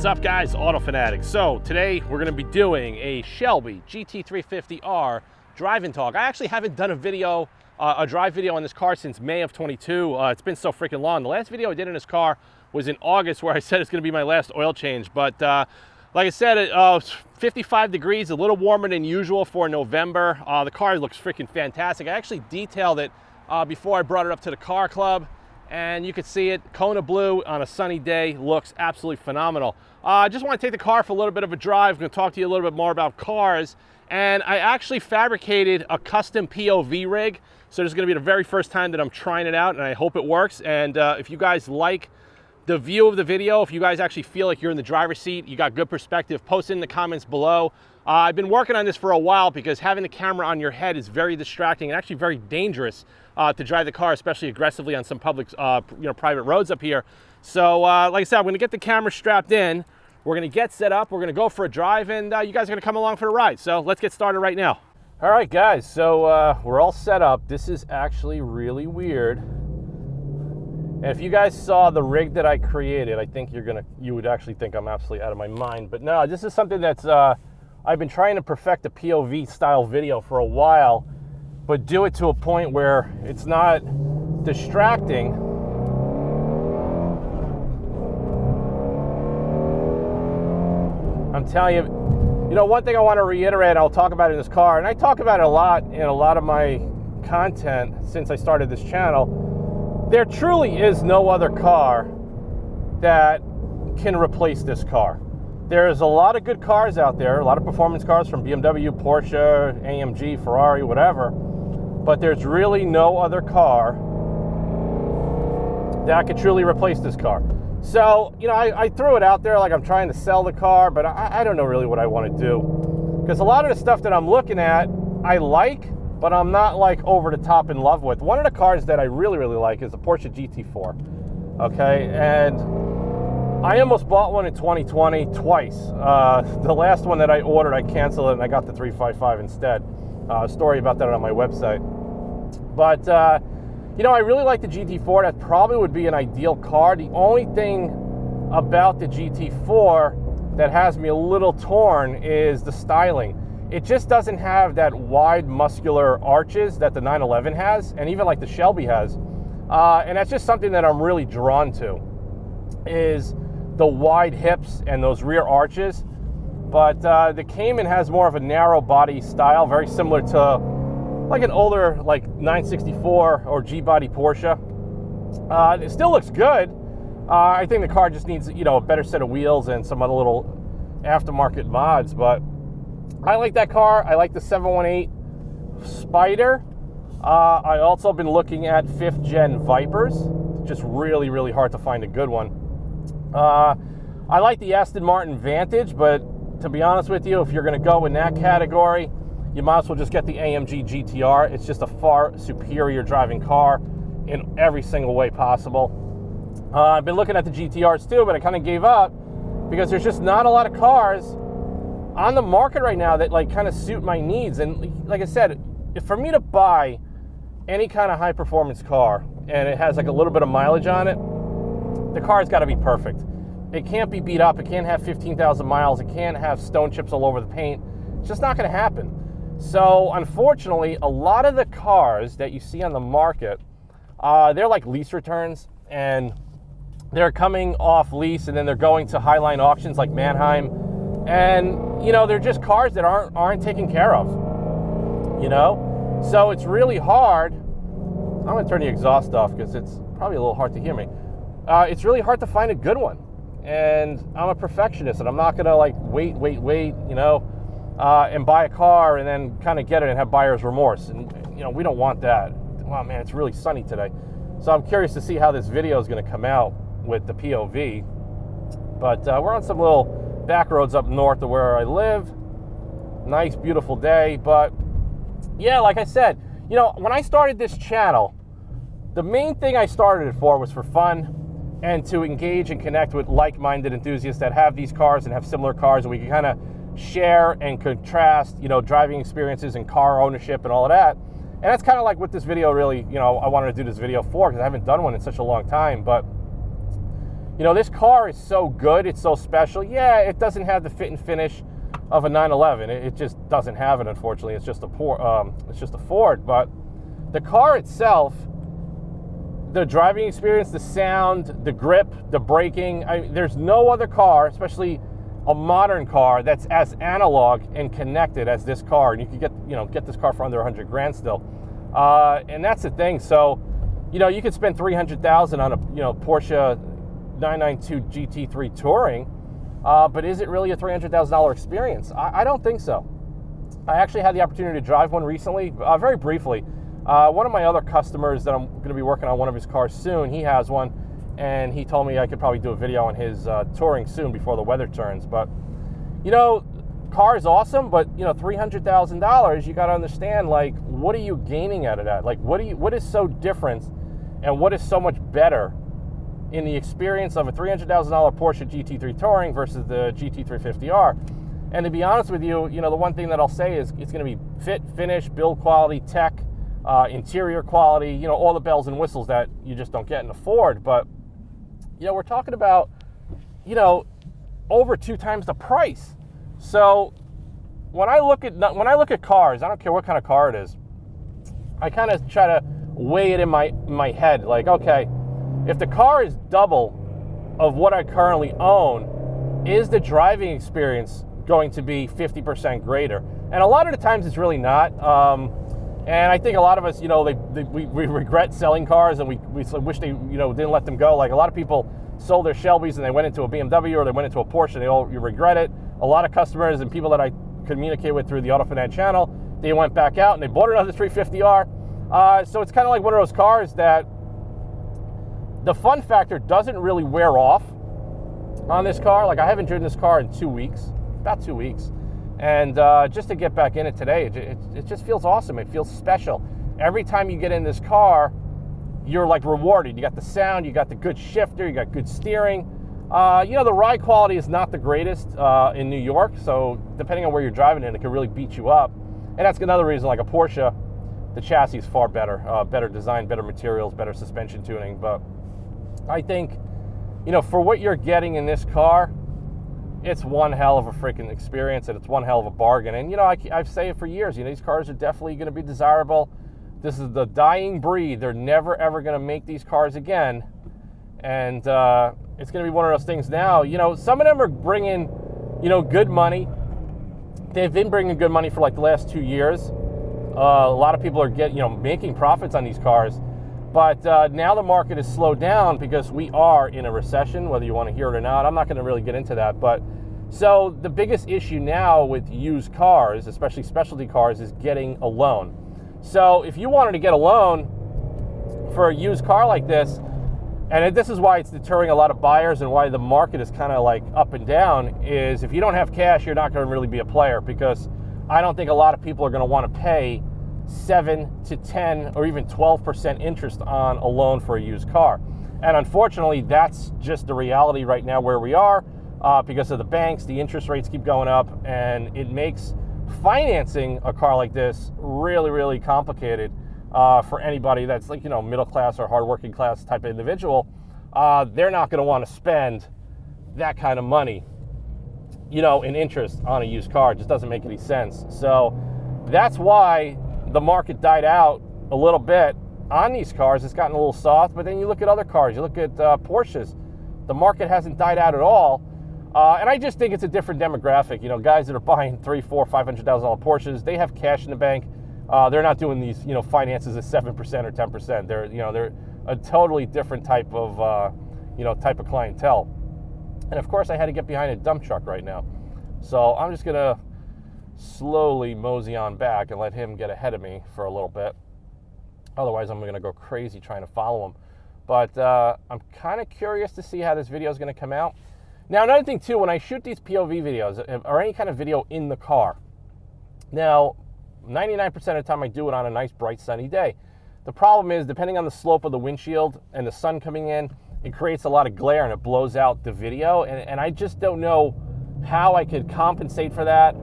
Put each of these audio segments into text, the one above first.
What's up, guys? Auto Fanatic. So today we're going to be doing a Shelby GT350R drive and talk. I actually haven't done a video, a drive video on this car since May of 22. It's been so freaking long. The last video I did in this car was in August, where I said it's going to be my last oil change. But like I said, it's 55 degrees, a little warmer than usual for November. The car looks freaking fantastic. I actually detailed it before I brought it up to the car club. And you can see it, Kona blue on a sunny day, looks absolutely phenomenal. I just want to take the car for a little bit of a drive. I'm going to talk to you a little bit more about cars. And I actually fabricated a custom POV rig. So this is going to be the very first time that I'm trying it out, and I hope it works. And if you guys like the view of the video, if you guys actually feel like you're in the driver's seat, you got good perspective, post it in the comments below. I've been working on this for a while because having the camera on your head is very distracting and actually very dangerous to drive the car, especially aggressively on some public, private roads up here. So like I said, I'm going to get the camera strapped in. We're going to get set up. We're going to go for a drive, and you guys are going to come along for the ride. So let's get started right now. All right, guys. So we're all set up. This is actually really weird. And if you guys saw the rig that I created, I think you would actually think I'm absolutely out of my mind. But no, this is something that's I've been trying to perfect a POV style video for a while, but do it to a point where it's not distracting. I'm telling you, one thing I want to reiterate, I'll talk about in this car, and I talk about it a lot in a lot of my content since I started this channel. There truly is no other car that can replace this car. There's a lot of good cars out there, a lot of performance cars from BMW, Porsche, AMG, Ferrari, whatever, but there's really no other car that could truly replace this car. So, I threw it out there like I'm trying to sell the car, but I don't know really what I want to do. Because a lot of the stuff that I'm looking at, I like, but I'm not like over the top in love with. One of the cars that I really, really like is the Porsche GT4. Okay, and I almost bought one in 2020 twice. The last one that I ordered, I canceled it and I got the 355 instead. A story about that on my website. But, I really like the GT4. That probably would be an ideal car. The only thing about the GT4 that has me a little torn is the styling. It just doesn't have that wide muscular arches that the 911 has, and even like the Shelby has. And that's just something that I'm really drawn to, is the wide hips and those rear arches. But the Cayman has more of a narrow body style, very similar to like an older like 964 or G-body Porsche. It still looks good. I think the car just needs a better set of wheels and some other little aftermarket mods, but I like that car. I like the 718 Spider. I also been looking at 5th gen Vipers. Just really, really hard to find a good one. I like the Aston Martin Vantage, but to be honest with you, if you're going to go in that category, you might as well just get the AMG GTR. It's just a far superior driving car in every single way possible. I've been looking at the GTRs too, but I kind of gave up because there's just not a lot of cars on the market right now that like kind of suit my needs. And like I said, for me to buy any kind of high performance car and it has like a little bit of mileage on it, the car's got to be perfect. It can't be beat up. It can't have 15,000 miles. It can't have stone chips all over the paint. It's just not going to happen. So unfortunately, a lot of the cars that you see on the market, they're like lease returns, and they're coming off lease and then they're going to highline auctions like Mannheim. And, they're just cars that aren't taken care of, So it's really hard. I'm going to turn the exhaust off because it's probably a little hard to hear me. It's really hard to find a good one. And I'm a perfectionist, and I'm not going to like wait, and buy a car and then kind of get it and have buyer's remorse. And, we don't want that. Wow, man, it's really sunny today. So I'm curious to see how this video is going to come out with the POV. But we're on some little back roads up north of where I live. Nice, beautiful day. But yeah, like I said, when I started this channel, the main thing I started it for was for fun and to engage and connect with like-minded enthusiasts that have these cars and have similar cars, and we can kind of share and contrast, driving experiences and car ownership and all of that. And that's kind of like what this video really, I wanted to do this video for, because I haven't done one in such a long time. But, You know, this car is so good, it's so special. Yeah, it doesn't have the fit and finish of a 911. It just doesn't have it, unfortunately. It's just a Ford. But the car itself, the driving experience, the sound, the grip, the braking, there's no other car, especially a modern car, that's as analog and connected as this car. And you could get this car for under 100 grand still. And that's the thing. So, you know, you could spend $300,000 on a Porsche 992 GT3 Touring, but is it really a $300,000 experience? I don't think so. I actually had the opportunity to drive one recently, very briefly. One of my other customers that I'm going to be working on one of his cars soon, he has one, and he told me I could probably do a video on his Touring soon before the weather turns. But, you know, car is awesome, but, you know, $300,000, you got to understand, like, what are you gaining out of that? Like, what is so different and what is so much better in the experience of a $300,000 Porsche GT3 Touring versus the GT350R? And to be honest with you, you know, the one thing that I'll say is it's going to be fit, finish, build quality, tech, interior quality, you know, all the bells and whistles that you just don't get in a Ford. But, you know, we're talking about, you know, over 2 times the price. So when I look at cars, I don't care what kind of car it is, I kind of try to weigh it in my head. Like, okay, if the car is double of what I currently own, is the driving experience going to be 50% greater? And a lot of the times it's really not. And I think a lot of us, you know, we regret selling cars, and we wish they, you know, didn't let them go. Like, a lot of people sold their Shelbys and they went into a BMW or they went into a Porsche, and you regret it. A lot of customers and people that I communicate with through the AutoFanatic channel, they went back out and they bought another 350R. So it's kind of like one of those cars that the fun factor doesn't really wear off on this car. Like, I haven't driven this car in 2 weeks, about 2 weeks. And just to get back in it today, it just feels awesome. It feels special. Every time you get in this car, you're like rewarded. You got the sound, you got the good shifter, you got good steering. You know, the ride quality is not the greatest in New York, so depending on where you're driving in, it can really beat you up. And that's another reason, like a Porsche, the chassis is far better. Better design, better materials, better suspension tuning. But I think, you know, for what you're getting in this car, it's one hell of a freaking experience, and it's one hell of a bargain. And, you know, I've said it for years, you know, these cars are definitely going to be desirable. This is the dying breed. They're never, ever going to make these cars again. And it's going to be one of those things now. You know, some of them are bringing, you know, good money. They've been bringing good money for like the last 2 years. A lot of people are making profits on these cars. But now the market is slowed down because we are in a recession, whether you want to hear it or not. I'm not going to really get into that. But so the biggest issue now with used cars, especially specialty cars, is getting a loan. So if you wanted to get a loan for a used car like this, and this is why it's deterring a lot of buyers and why the market is kind of like up and down, is if you don't have cash, you're not going to really be a player, because I don't think a lot of people are going to want to pay 7 to 10 or even 12% interest on a loan for a used car. And unfortunately, that's just the reality right now where we are, because of the banks. The interest rates keep going up, and it makes financing a car like this really, really complicated for anybody that's like, you know, middle class or hardworking class type of individual. They're not going to want to spend that kind of money, you know, in interest on a used car. It just doesn't make any sense. So that's why the market died out a little bit on these cars. It's gotten a little soft. But then you look at other cars, you look at Porsches, the market hasn't died out at all. And I just think it's a different demographic. You know, guys that are buying $300,000, $400,000, $500,000 Porsches, they have cash in the bank. They're not doing these, you know, finances at 7% or 10%. They're a totally different type of clientele. And of course, I had to get behind a dump truck right now, so I'm just gonna slowly mosey on back and let him get ahead of me for a little bit. Otherwise, I'm gonna go crazy trying to follow him. But I'm kind of curious to see how this video is gonna come out. Now, another thing too, when I shoot these POV videos or any kind of video in the car, now 99% of the time I do it on a nice bright sunny day. The problem is, depending on the slope of the windshield and the sun coming in, it creates a lot of glare and it blows out the video, and I just don't know how I could compensate for that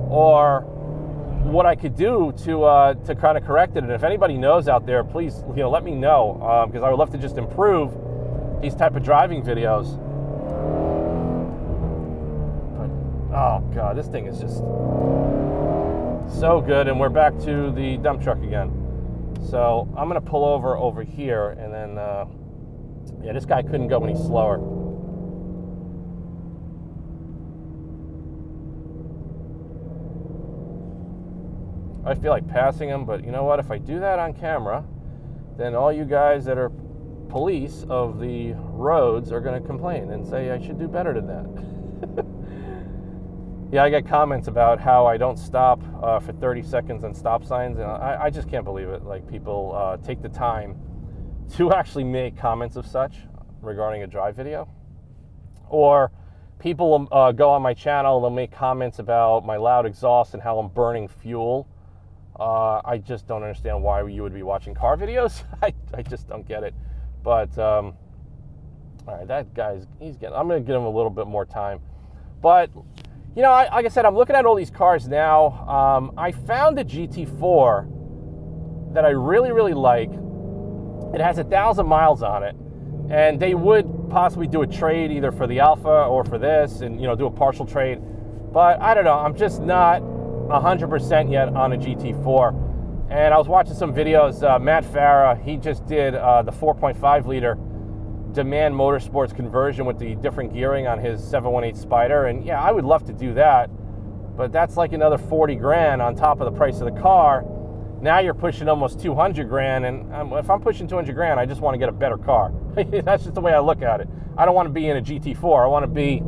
or what I could do to kind of correct it. And if anybody knows out there, please, you know, let me know, because I would love to just improve these type of driving videos. But, oh God, this thing is just so good. And we're back to the dump truck again. So I'm gonna pull over here, and then, yeah, this guy couldn't go any slower. I feel like passing him, but you know what? If I do that on camera, then all you guys that are police of the roads are going to complain and say I should do better than that. Yeah, I get comments about how I don't stop for 30 seconds on stop signs, and I just can't believe it. Like, people take the time to actually make comments of such regarding a drive video. Or people go on my channel and they'll make comments about my loud exhaust and how I'm burning fuel. I just don't understand why you would be watching car videos. I just don't get it. But, all right, that guy's, I'm going to give him a little bit more time. But, you know, like I said, I'm looking at all these cars now. I found a GT4 that I really, really like. It has 1,000 miles on it. And they would possibly do a trade either for the Alpha or for this and, you know, do a partial trade. But I don't know. I'm just not 100% yet on a GT4. And I was watching some videos. Matt Farah, he just did the 4.5 liter Demand Motorsports conversion with the different gearing on his 718 Spider. And yeah, I would love to do that, but that's like another 40 grand on top of the price of the car. Now you're pushing almost 200 grand. And if I'm pushing 200 grand, I just want to get a better car. That's just the way I look at it. I don't want to be in a GT4. I want to be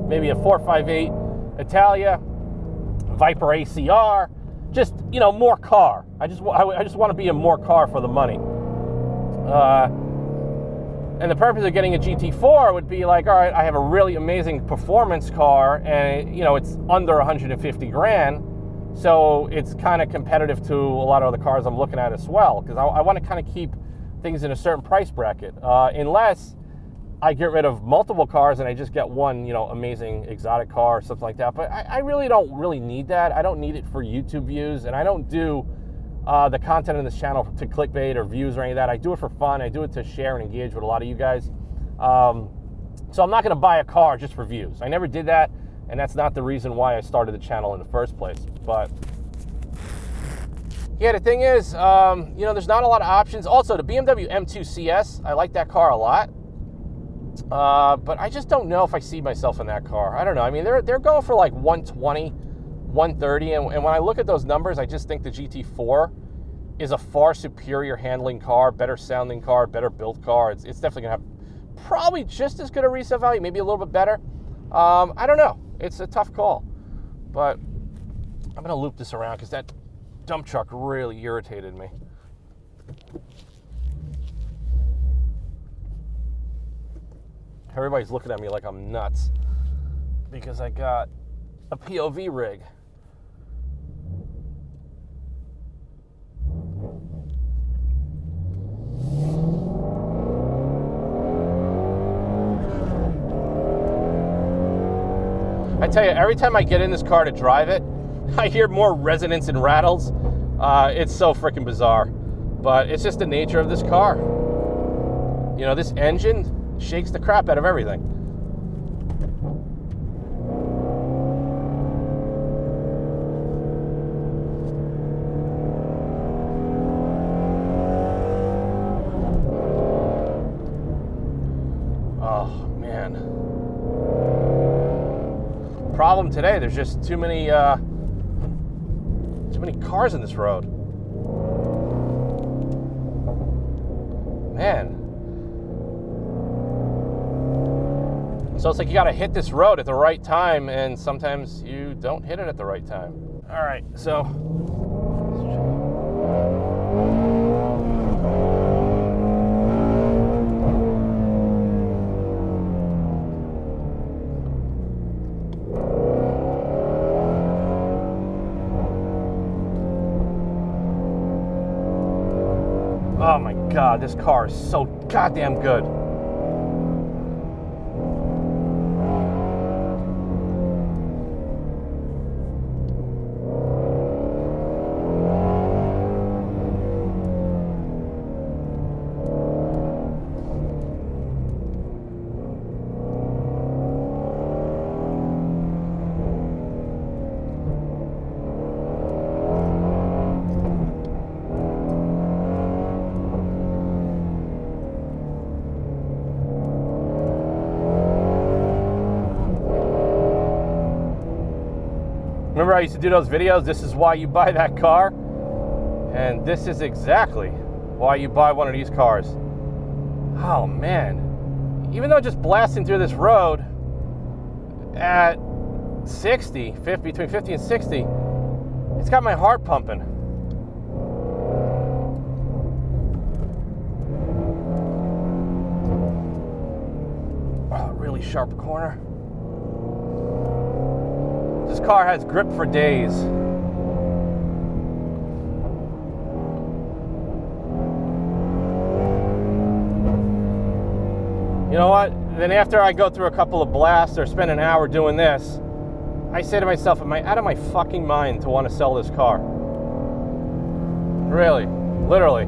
maybe a 458 Italia, Viper ACR, just, you know, more car. I just want to be in more car for the money. And the purpose of getting a GT4 would be like, all right, I have a really amazing performance car, and, you know, it's under 150 grand. So it's kind of competitive to a lot of other cars I'm looking at as well, because I want to kind of keep things in a certain price bracket, unless I get rid of multiple cars and I just get one, you know, amazing exotic car or something like that. But I really don't really need that. I don't need it for YouTube views, and I don't do the content on this channel to clickbait or views or any of that. I do it for fun. I do it to share and engage with a lot of you guys. So I'm not going to buy a car just for views. I never did that, and that's not the reason why I started the channel in the first place. But yeah, the thing is, you know, there's not a lot of options. Also, the BMW M2 CS, I like that car a lot. But I just don't know if I see myself in that car. I don't know. I mean, they're going for like 120, 130, and when I look at those numbers, I just think the GT4 is a far superior handling car, better sounding car, better built car. It's definitely gonna have probably just as good a resale value, maybe a little bit better. I don't know. It's a tough call, but I'm gonna loop this around because that dump truck really irritated me. Everybody's looking at me like I'm nuts because I got a POV rig. I tell you, every time I get in this car to drive it, I hear more resonance and rattles. It's so freaking bizarre, but it's just the nature of this car. You know, this engine shakes the crap out of everything. Oh man. Problem today, there's just too many cars in this road. Man. So it's like you got to hit this road at the right time, and sometimes you don't hit it at the right time. All right, so oh my God, this car is so goddamn good. Remember I used to do those videos, this is why you buy that car? And this is exactly why you buy one of these cars. Oh man, even though just blasting through this road at 60, between 50 and 60, it's got my heart pumping. Oh, really sharp corner. This car has grip for days. You know what? Then after I go through a couple of blasts or spend an hour doing this, I say to myself, am I out of my fucking mind to want to sell this car? Really, literally.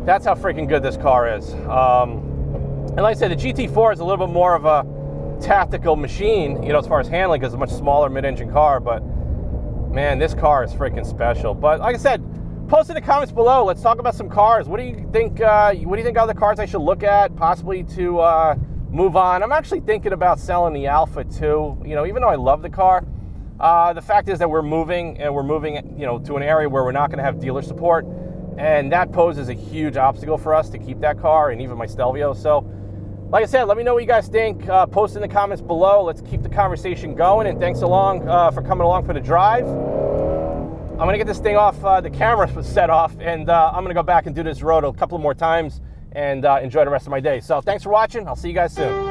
That's how freaking good this car is. And like I said, the GT4 is a little bit more of a tactical machine, you know, as far as handling, because it's a much smaller mid-engine car, but man, this car is freaking special. But like I said, post in the comments below. Let's talk about some cars. What do you think? What do you think are the cars I should look at, possibly to move on? I'm actually thinking about selling the Alpha too. You know, even though I love the car, the fact is that we're moving, you know, to an area where we're not going to have dealer support, and that poses a huge obstacle for us to keep that car and even my Stelvio. So, like I said, let me know what you guys think. Post in the comments below. Let's keep the conversation going, and thanks for coming along for the drive. I'm going to get this thing off, the camera was set off, and I'm going to go back and do this road a couple more times and enjoy the rest of my day. So thanks for watching. I'll see you guys soon.